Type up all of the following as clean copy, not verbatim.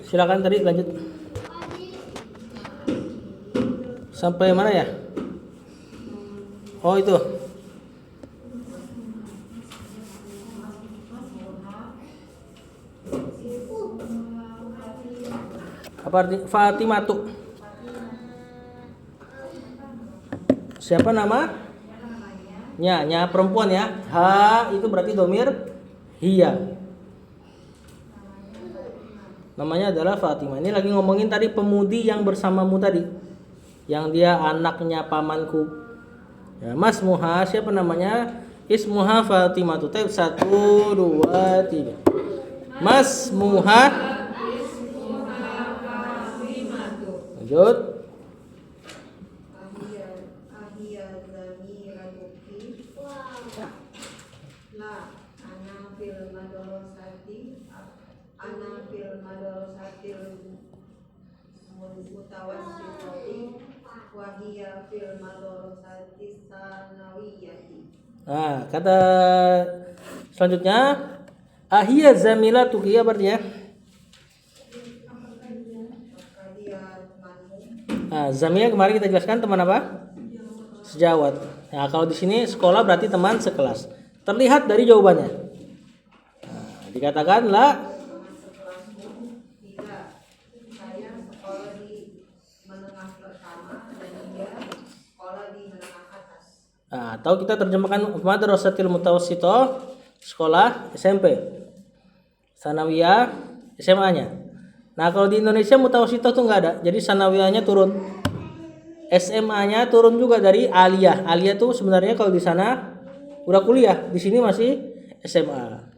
Silakan tadi lanjut. Sampai mana ya? Oh itu. Apa arti Fatimatu? Siapa nama? Nya perempuan ya. Ha itu berarti domir hiya. Namanya adalah Fatimah. Ini lagi ngomongin tadi pemudi yang bersamamu tadi, yang dia anaknya pamanku. Ya, Mas Muha siapa namanya? Ismuha Fatimah. Tuh 1 2 3. Mas Muha. Lanjut. Nah, kata selanjutnya ahiyya zamilatuki apa artinya? Nah, zamil kemarin kita jelaskan teman apa? Sejawat. Nah, kalau di sini sekolah berarti teman sekelas. Terlihat dari jawabannya. Nah, dikatakan la. Nah, atau kita terjemahkan madrasatil mutawassithah, sekolah SMP. Sanawiyah SMA-nya. Nah, kalau di Indonesia mutawassithah tuh enggak ada. Jadi sanawiyahnya turun. SMA-nya turun juga dari aliyah. Aliyah tuh sebenarnya kalau di sana udah kuliah, di sini masih SMA.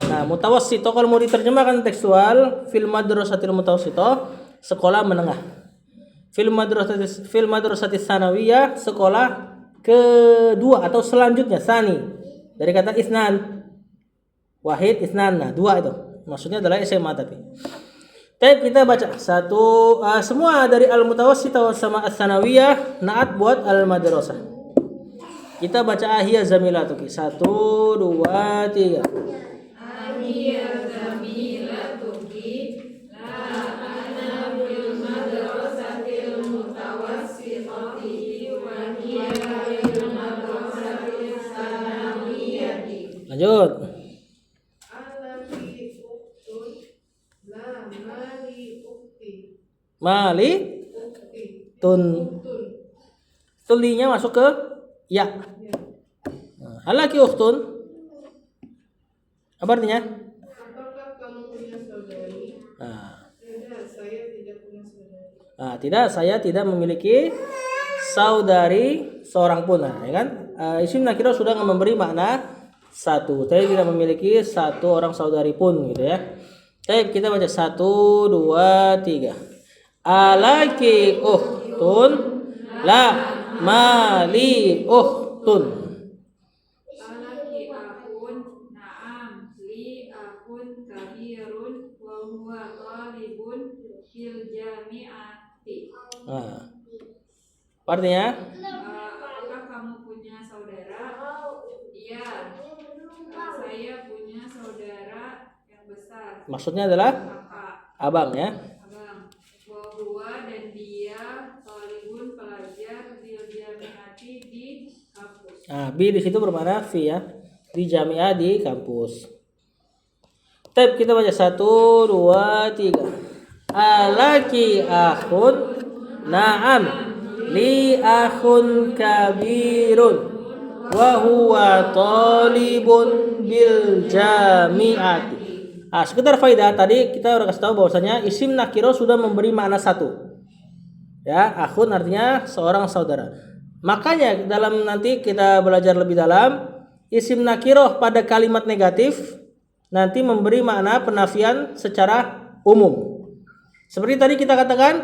Nah, mutawassithah kalau mau diterjemahkan tekstual, fil madrasatil mutawassithah, sekolah menengah. Fil madrasatis sanawiyah, sekolah kedua atau selanjutnya, sani dari kata isnan, wahid isnan, nah dua itu maksudnya adalah SMA tapi. Kita baca semua dari al mutawassithah sama as sanawiyah naat buat al madrasah. Kita baca ahiyya zamilatuki 1 2 3. Ahiyya zamilatuki la ana fil madrasatil mutawassithati wa hiya lanjut. Mali tun. Tulinya masuk ke ya. Halaki ukhtun. Apa artinya? Apakah kamu punya saudari? Tidak, saya tidak punya saudari. Tidak, saya tidak memiliki saudari seorang pun. Nah, ya kan? Isim nakirah sudah memberi makna satu. Saya tidak memiliki satu orang saudari pun gitu ya. Kita baca 1 2 3. Alaki ukhtun la mali ukhtun. Alaki akun na'am li akun kabirun wa huwa talibun fil jami'ati. Artinya? Apakah kamu punya saudara? Iya. Saya punya saudara yang besar. Maksudnya adalah kakak. Abang ya. Abang. Wa huwa dan dia talibun pelajar fil jami'ati di kampus. Bi di situ bermakna fi ya. Di jami'ah di kampus. Kita baca 1 2 3. Alaki akhun na'am li akhun kabirun wa huwa talibun bil jami'ati. Sekedar faidah tadi kita udah kasih tahu bahwasanya isim nakiro sudah memberi makna satu. Ya, akhun artinya seorang saudara. Makanya dalam nanti kita belajar lebih dalam, isim nakiroh pada kalimat negatif nanti memberi makna penafian secara umum. Seperti tadi kita katakan,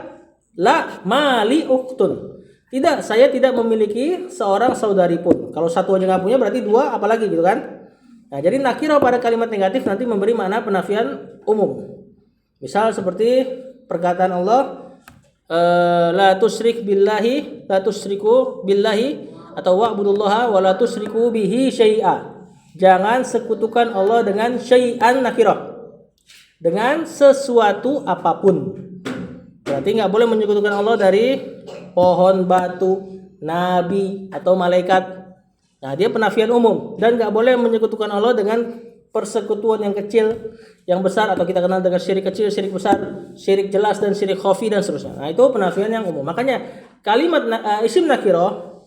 la mali ukhtun. Tidak, saya tidak memiliki seorang saudari pun. Kalau satu aja nggak punya berarti dua, apalagi gitu kan? Nah, jadi nakirah pada kalimat negatif nanti memberi makna penafian umum. Misal seperti perkataan Allah, la tusyrik billahi, la tusyriku billahi, atau wa'budullaha wa la tusyriku bihi syai'a. Jangan sekutukan Allah dengan syai'an nakirah. dengan sesuatu apapun. Berarti nggak boleh menyekutukan Allah dari pohon, batu, nabi atau malaikat. Nah, dia penafian umum. Dan nggak boleh menyekutukan Allah dengan persekutuan yang kecil, yang besar, atau kita kenal dengan syirik kecil, syirik besar, syirik jelas dan syirik khafi dan seterusnya. Nah, itu penafian yang umum. Makanya kalimat isim nakirah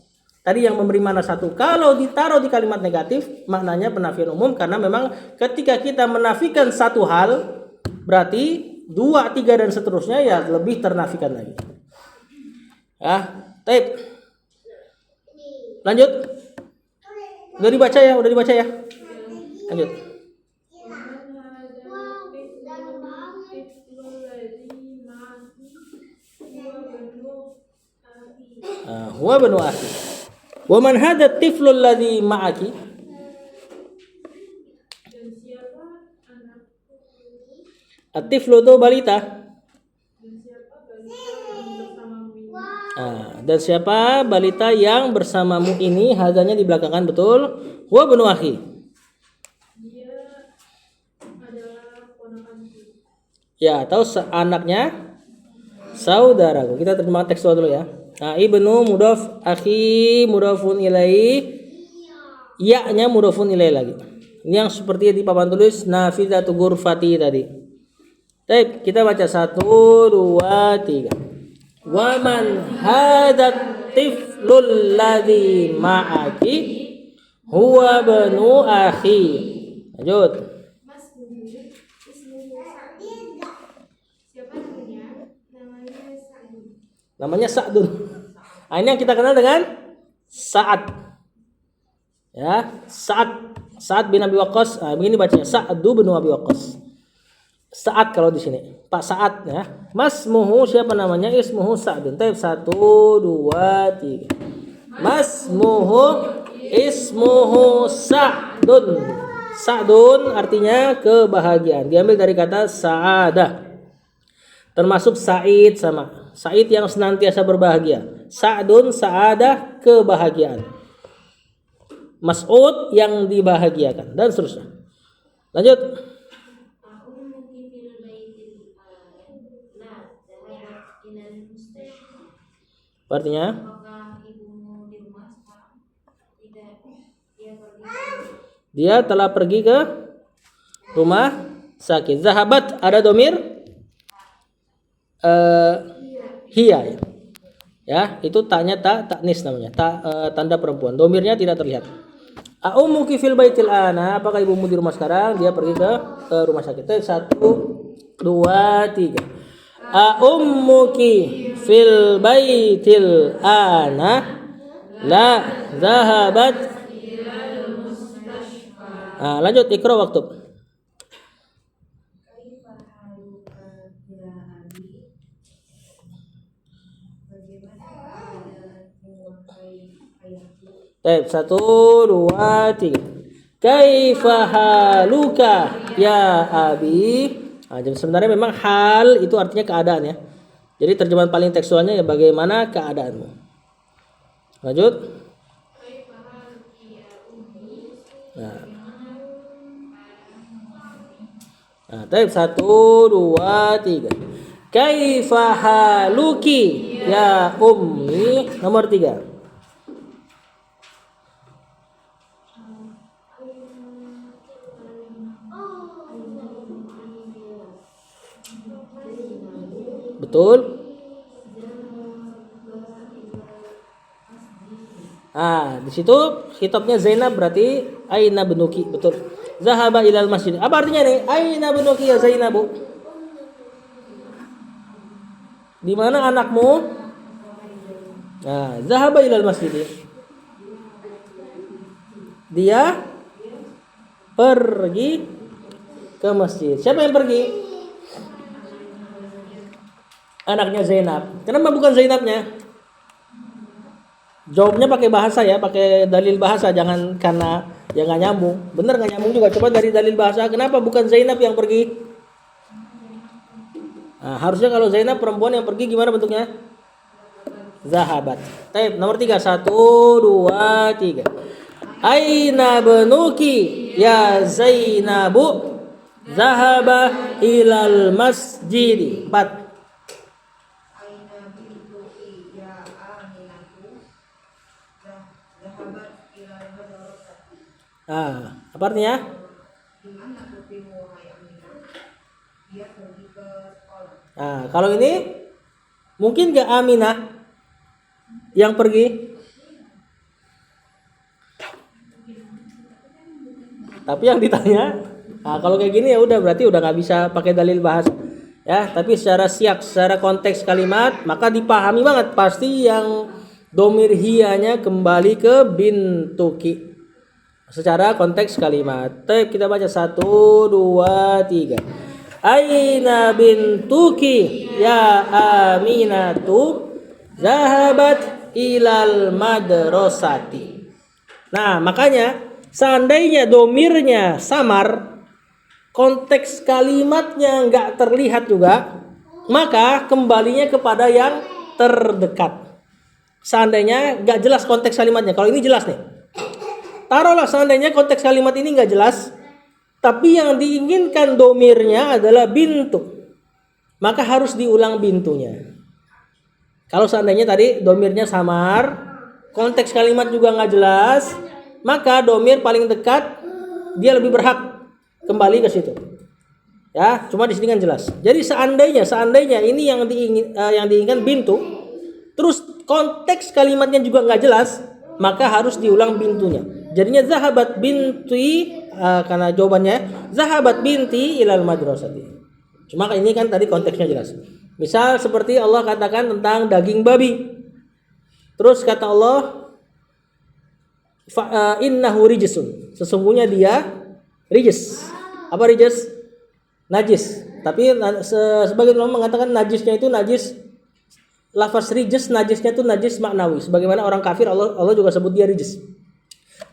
tadi yang memberi makna satu, kalau ditaruh di kalimat negatif maknanya penafian umum, karena memang ketika kita menafikan satu hal berarti 2, 3 dan seterusnya ya lebih ternafikan lagi. Ya, tape. Lanjut. Udah dibaca ya? Lanjut. Huwa banu akhi. Wa man hadha tiflu alladhi ma'aki? At-tiflu itu balita. Dan siapa balita yang bersamamu ini? Hadanya dibelakangkan, betul. Huwa banu akhi. Ya, atau anaknya saudaraku. Kita terjemahkan tekstual dulu ya. Nah, ibnu mudhaf, akhi mudhafun ilaihi, ya-nya mudhafun ilaihi lagi. Ini yang seperti di papan tulis nafidatu ghurfati tadi. Baik, kita baca 1, 2, 3. Wa man hadat tiflul ladzi ma'aki huwa banu akhi. Lanjut. Namanya Sa'dun. Nah, ini yang kita kenal dengan Sa'ad. Ya, Sa'ad bin Abi Waqqas. Nah, begini bacanya, Sa'du bin Abi Waqqas. Sa'ad kalau di sini, Pak Sa'ad ya. Masmuhu siapa namanya? Ismuhu Sa'dun. Taib 1, 2, 3. Masmuhu ismuhu Sa'dun. Sa'dun artinya kebahagiaan. Diambil dari kata sa'adah. Termasuk Sa'id sama Sa'id yang senantiasa berbahagia. Sa'dun, sa'adah, kebahagiaan. Mas'ud yang dibahagiakan dan seterusnya. Lanjut. Artinya dia telah pergi ke rumah sakit. Zahabat ada domir hiya ya. Ya, itu taknya taknis namanya. Tanda perempuan. Domirnya tidak terlihat. Aummuki fil baitil ana, apakah ibumu di rumah sekarang? Dia pergi ke rumah sakit. 1, 2, 3. Aummuki fil baitil ana la zahabat. Lanjut ikra waktu. Baik, 1, 2, 3. Kaifa haluka ya abi? Jadi sebenarnya memang hal itu artinya keadaan ya. Jadi terjemahan paling tekstualnya ya bagaimana keadaanmu. Lanjut. Baik, 1, 2, 3. Kaifa haluki ya ummi? Nomor 3. Betul. Di situ khitabnya Zainab berarti aina benuki, betul. Zahaba ilal masjid. Apa artinya nih? Aina benuki ya Zainabu? Di mana anakmu? Zahaba ilal masjid. Dia pergi ke masjid. Siapa yang pergi? Anaknya Zainab. Kenapa bukan Zainabnya? Jawabnya pakai bahasa ya, pakai dalil bahasa, jangan karena ya nggak nyambung. Bener nggak nyambung juga. Coba dari dalil bahasa, kenapa bukan Zainab yang pergi? Harusnya kalau Zainab perempuan yang pergi gimana bentuknya? Zahabat. Taib nomor 3. 1, 2, 3. Aina benuki ya Zainabu? Zahaba ilal masjid. 4. Aina bintu ya Aminatu zahabat ilal madrasati. Apa artinya? Di mana putrimu hai Aminah? Dia pergi ke sekolah. Kalau ini mungkin gak Aminah yang pergi? Tapi yang ditanya, kalau kayak gini ya udah berarti udah nggak bisa pakai dalil bahasa, ya. Tapi secara siak, secara konteks kalimat, maka dipahami banget pasti yang domir hiyanya kembali ke bintuki. Secara konteks kalimat. Baik, kita baca 1, 2, 3. Aina bintuki ya Aminatu zahabat ilal madrasati. Nah, makanya seandainya domirnya samar, konteks kalimatnya nggak terlihat juga, maka kembalinya kepada yang terdekat. Seandainya nggak jelas konteks kalimatnya, kalau ini jelas nih. Taruhlah seandainya konteks kalimat ini nggak jelas, tapi yang diinginkan domirnya adalah bintu, maka harus diulang bintunya. Kalau seandainya tadi domirnya samar, konteks kalimat juga nggak jelas, maka domir paling dekat dia lebih berhak kembali ke situ. Ya, cuma di sini kan jelas. Jadi seandainya ini yang diinginkan bintu, terus konteks kalimatnya juga nggak jelas, maka harus diulang bintunya. Jadinya zahabat binti, karena jawabannya zahabat binti ilal madrasati. Cuma ini kan tadi konteksnya jelas. Misal seperti Allah katakan tentang daging babi. Terus kata Allah, innahu rijsun. Sesungguhnya dia rijis. Apa rijis? Najis. Tapi sebagian ulama mengatakan najisnya itu najis, lafaz rijis najisnya itu najis maknawi. Sebagaimana orang kafir Allah juga sebut dia rijis.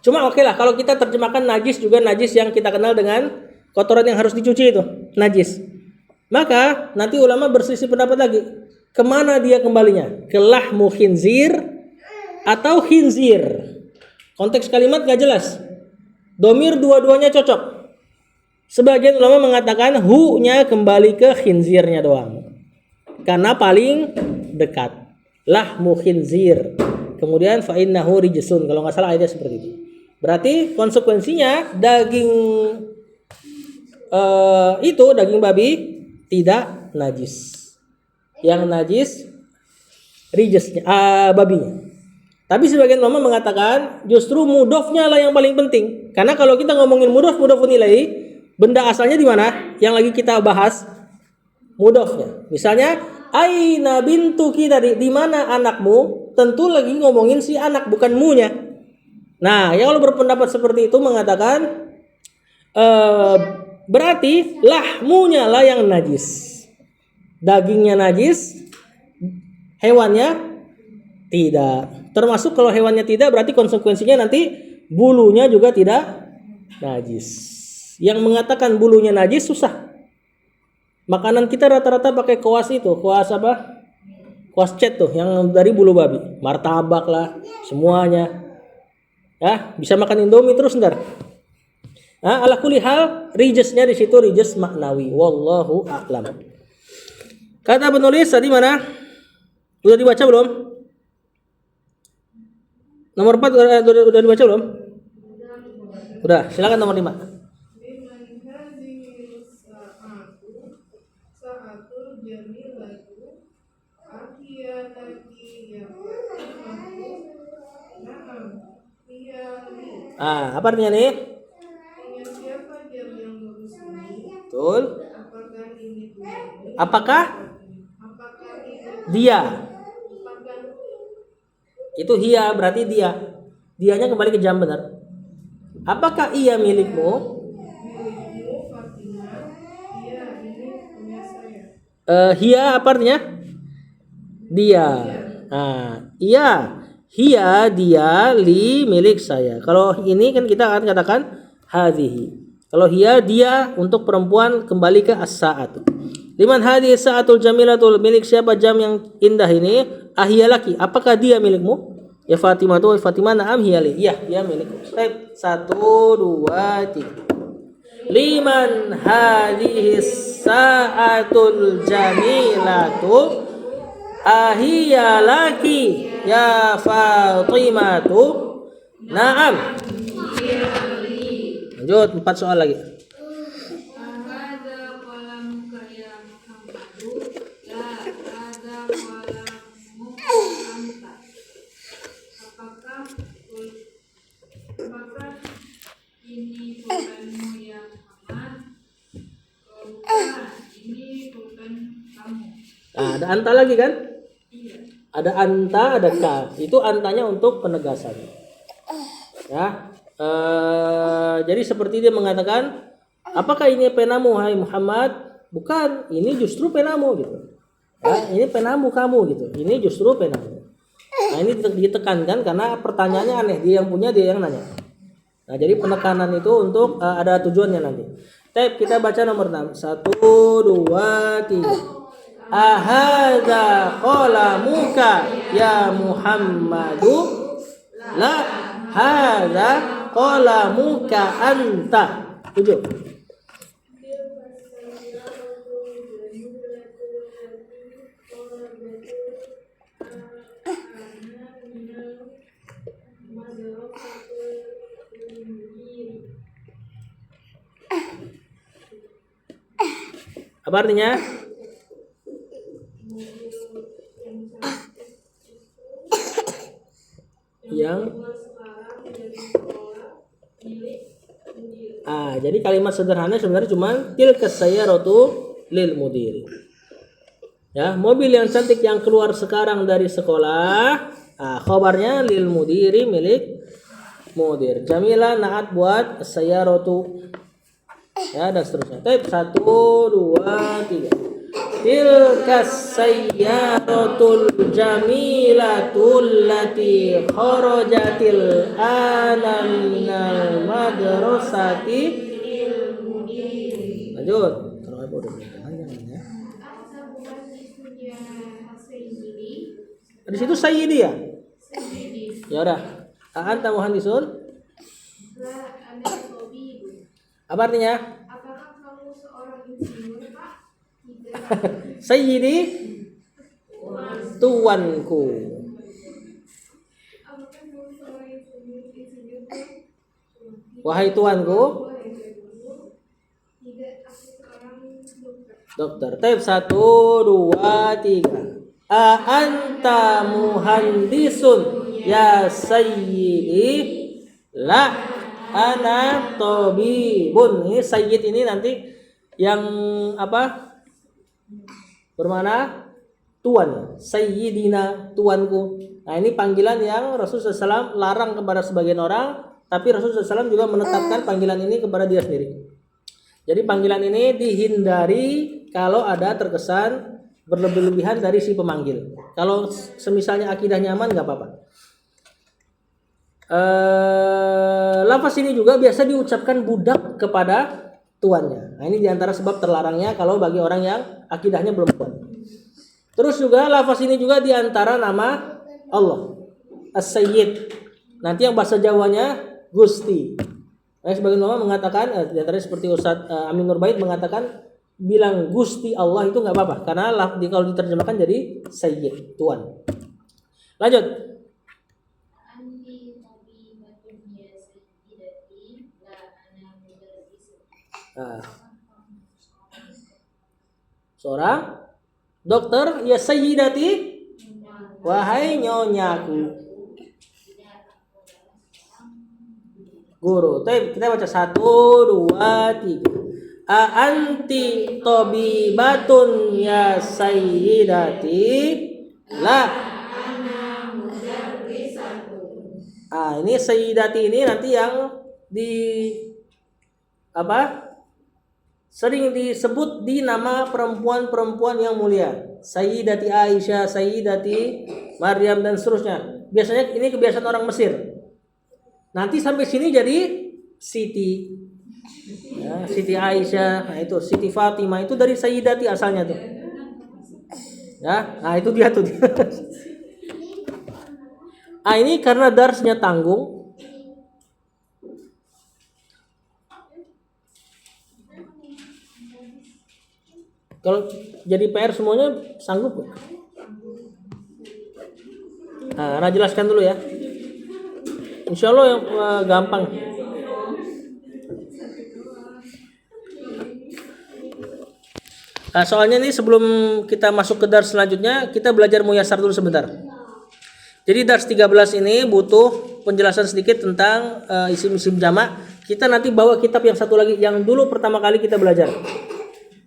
Cuma oke lah kalau kita terjemahkan najis juga najis yang kita kenal dengan kotoran yang harus dicuci itu najis. Maka nanti ulama berselisih pendapat lagi. Kemana dia kembalinya? Ke lahmu khinzir atau khinzir? Konteks kalimat gak jelas. Domir dua-duanya cocok. Sebagian ulama mengatakan hu-nya kembali ke khinzirnya doang. Karena paling dekat. Lahmu khinzir. Kemudian fa innahu rijsun. Kalau nggak salah ayatnya seperti itu. Berarti konsekuensinya daging daging babi tidak najis. Yang najis rijsnya, babinya. Tapi sebagian ulama mengatakan justru mudhofnya lah yang paling penting. Karena kalau kita ngomongin mudhofun ilaih, benda asalnya di mana? Yang lagi kita bahas mudhofnya. Misalnya aina bintuki tadi, di mana anakmu? Tentu lagi ngomongin si anak, bukan munya. Nah, yang kalau berpendapat seperti itu mengatakan berarti lahmunya lah yang najis. Dagingnya najis, hewannya tidak. Termasuk kalau hewannya tidak, berarti konsekuensinya nanti bulunya juga tidak najis. Yang mengatakan bulunya najis susah. Makanan kita rata-rata pakai kuas itu, kuas apa? Kuas cet tuh, yang dari bulu babi. Martabak lah, semuanya. Ya, bisa makan Indomie terus ntar. Nah, ala kulli hal, rijsnya di situ rijs maknawi. Wallahu a'lam. Kata penulis tadi mana? Udah dibaca belum? Nomor 4 udah dibaca belum? Udah, silakan nomor 5. Apa artinya nih? Siapa jam yang lurus ini? Betul. Apakah ini punya? Apakah Apakah ini? dia? Apakah Itu hia berarti dia. Dianya kembali ke jam benar. Apakah ia milikmu? milikmu Fatimah? Iya, ini punya saya. Hia apa artinya? Dia. Nah, iya. Hia dia li milik saya. Kalau ini kan kita akan katakan hadhihi. Kalau hia dia untuk perempuan kembali ke as-sa'atu. Liman hadhihi sa'atul jamilatul, milik siapa jam yang indah ini? Ahia laki. Apakah dia milikmu? Ya Fatimah tuh Fatimah na'am hiya li. Iya, dia milikku. Baik, 1 2 3. liman hadhihi sa'atul jamilatu ahiya laki ya Fatimatu. Naam. Lanjut 4 soal lagi. Hadza qalamuka ya Muhammadu, la hadza qalamuka anta. Apakah ini pulpenmu ya Muhammad? Bukan, ini pulpen kamu. Nah, ada anta lagi kan? Iya. Ada anta, ada ka. Itu antanya untuk penegasan. Ya. Jadi seperti dia mengatakan, apakah ini penamu hai Muhammad? Bukan, ini justru penamu gitu. Ya, ini penamu kamu gitu. Ini justru penamu. Nah, ini ditekankan karena pertanyaannya aneh. Dia yang punya, dia yang nanya. Nah, jadi penekanan itu untuk ada tujuannya nanti. Tab, kita baca nomor 6. 1 2 3. Ahadza qalamuka ya Muhammadu? La hadza qalamuka anta. 7. Apa artinya? Yang jadi kalimat sederhana sebenarnya cuma tilkas sayyaratu lil mudiri. Ya, mobil yang cantik yang keluar sekarang dari sekolah. Khabarnya lil mudiri, milik mudir. Jamila naat buat sayyaratu. Ya, dan seterusnya. Baik, 1 2 3. Tilkas sayyaratul jamilatul lati kharajatil ana minal madrasati. Lanjut. Kalau apa udah panjang ya. Di situ sayyidi ya? Ya udah. Anta muhandisun? Apa artinya? Apakah kamu seorang insinyur, Pak? Sayyidi tuanku. Apakah kamu seorang insinyur, Pak? Wahai tuanku. Tidak, aku seorang dokter. Dokter. Taib 1 2 3. Anta muhandisun ya sayyidi? La ana tabibun. Ini sayyid ini nanti yang apa? Bermana tuan. Sayyidina, tuanku. Nah, ini panggilan yang Rasulullah SAW larang kepada sebagian orang, tapi Rasulullah SAW juga menetapkan panggilan ini kepada dia sendiri. Jadi panggilan ini dihindari kalau ada terkesan berlebih-lebihan dari si pemanggil. Kalau semisalnya akidah nyaman nggak apa-apa. Lafaz ini juga biasa diucapkan budak kepada tuannya. Nah, ini diantara sebab terlarangnya kalau bagi orang yang akidahnya belum kuat. Terus juga lafaz ini juga diantara nama Allah, As-Sayyid. Nanti yang bahasa Jawanya Gusti. Nah, sebagian ulama mengatakan, diantara seperti Ustadz Amin Nurbaid mengatakan, bilang Gusti Allah itu nggak apa-apa karena kalau diterjemahkan jadi Sayyid, tuan. Lanjut. Seorang dokter ya sayyidati, wahai nyonyaku. Guru. Kita baca 1 2 3. Anti tabibatun ya sayyidati? La. Ini sayyidati ini nanti yang sering disebut di nama perempuan-perempuan yang mulia. Sayyidati Aisyah, Sayyidati Maryam dan seterusnya. Biasanya ini kebiasaan orang Mesir. Nanti sampai sini jadi Siti. Ya, Siti Aisyah, nah itu Siti Fatimah itu dari Sayyidati asalnya tuh. Ya, nah itu dia tuh. Ini karena darsnya tanggung. Kalau jadi PR semuanya sanggup nggak? Nah, Ana jelaskan dulu ya. Insya Allah yang gampang. Nah, soalnya nih sebelum kita masuk ke dars selanjutnya, kita belajar muyasar dulu sebentar. Jadi dars 13 ini butuh penjelasan sedikit tentang isim-isim jamak. Kita nanti bawa kitab yang satu lagi yang dulu pertama kali kita belajar.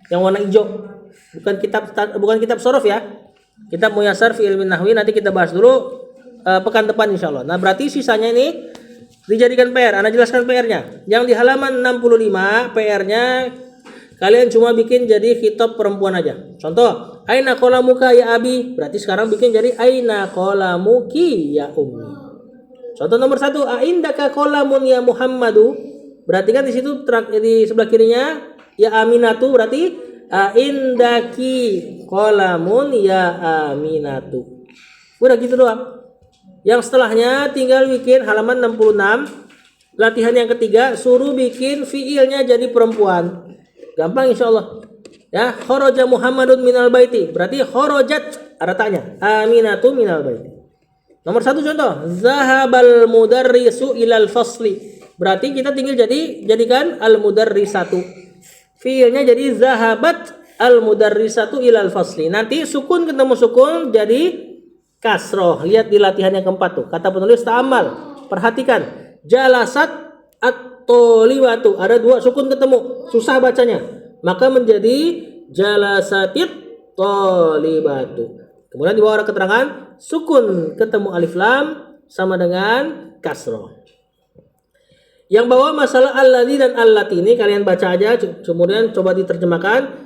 Yang warna hijau. Bukan kitab sorof ya. Kitab muyasar fi ilmin nahwi nanti kita bahas dulu pekan depan insyaallah. Nah, berarti sisanya ini dijadikan PR. Ana jelaskan PR-nya. Yang di halaman 65 PR-nya kalian cuma bikin jadi khitab perempuan aja. Contoh, aina qalamuka ya abi. Berarti sekarang bikin jadi aina qalamuki ya ummi. Contoh nomor 1, aindaka qalamun ya Muhammadu. Berarti kan di situ di sebelah kirinya ya Aminatu, berarti aindaki qalamun ya Aminatu. Udah gitu doang. Yang setelahnya tinggal bikin halaman 66. Latihan yang ketiga, suruh bikin fiilnya jadi perempuan. Gampang insyaallah. Ya, kharaja Muhammadun minal baiti. Berarti kharajat ada tanya. Aminatu minal baiti. Nomor 1 contoh, zahabal mudarrisu ilal fasli. Berarti kita tinggal jadikan al mudarrisatu. Fiilnya jadi zahabat al mudarrisatu ilal fasli. Nanti sukun ketemu sukun jadi kasroh. Lihat di latihan yang keempat tuh. Kata penulis ta'amal. Perhatikan. Jalasat at-tolibatu. Ada 2 sukun ketemu. Susah bacanya. Maka menjadi jalasatit tolibatu. Kemudian di bawah ada keterangan sukun ketemu alif lam sama dengan kasroh. Yang bawah masalah alladzi dan allati ini kalian baca aja, kemudian coba diterjemahkan.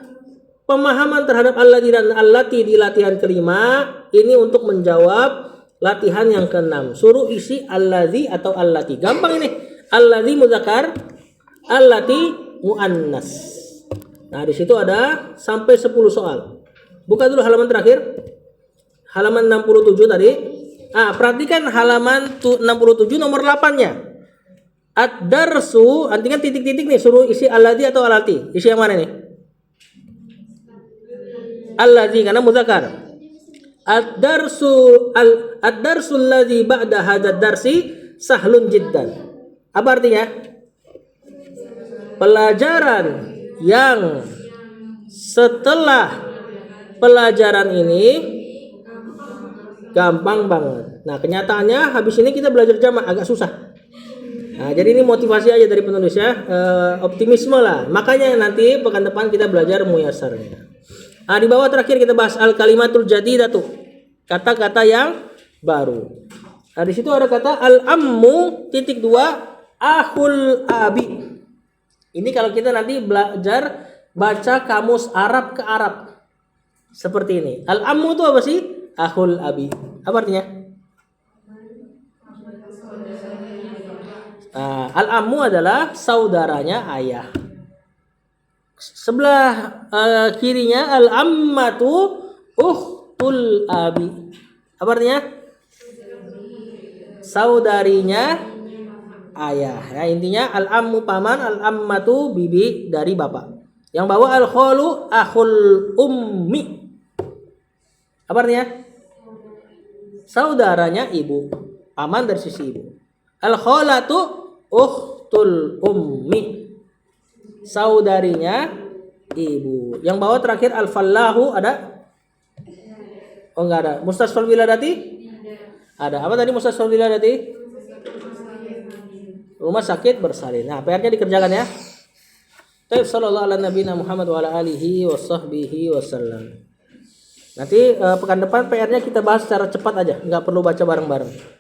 Pemahaman terhadap alladzi dan allati di latihan kelima ini untuk menjawab latihan yang keenam. Suruh isi alladzi atau allati. Gampang ini. Alladzi muzakkar, allati muannas. Nah, di situ ada sampai 10 soal. Buka dulu halaman terakhir. Halaman 67 tadi. Perhatikan halaman 67 nomor 8-nya. Ad-darsu, nanti kan titik-titik nih, suruh isi alladzi atau allati. Isi yang mana nih? Alladzi karena muzakkar. Ad-darsu alladzi ba'da hadzal darsi sahlun jiddan. Apa artinya? Pelajaran yang setelah pelajaran ini gampang banget. Nah, kenyataannya habis ini kita belajar jamak agak susah. Nah, jadi ini motivasi aja dari penulis ya, optimisme lah. Makanya nanti pekan depan kita belajar muyasarnya. Nah, di bawah terakhir kita bahas al kalimatul jadidatu. Kata-kata yang baru. Nah, di situ ada kata al ammu (2) akhul abi. Ini kalau kita nanti belajar baca kamus Arab ke Arab. Seperti ini. Al ammu itu apa sih? Akhul abi. Apa artinya? Al-ammu adalah saudaranya ayah. Sebelah kirinya al-ammatu ukhtul abi. Apa artinya? Saudarinya ayah. Ya, intinya al-ammu paman, al-ammatu bibi dari bapak. Yang bawah al-khalu akhul ummi. Apa artinya? Saudaranya ibu, paman dari sisi ibu. Al-khalatu ukhtul ummi. Saudarinya ibu. Yang bawah terakhir al-fallahu ada? Oh, enggak ada. Mustasfal wiladati? Ada. Apa tadi mustasfal wiladati? Rumah sakit bersalin. Nah, PR-nya dikerjakan ya. Taib sallallahu ala nabiyina Muhammad wa ala alihi wa sahbihi wasallam. Nanti pekan depan PR-nya kita bahas secara cepat aja, nggak perlu baca bareng-bareng.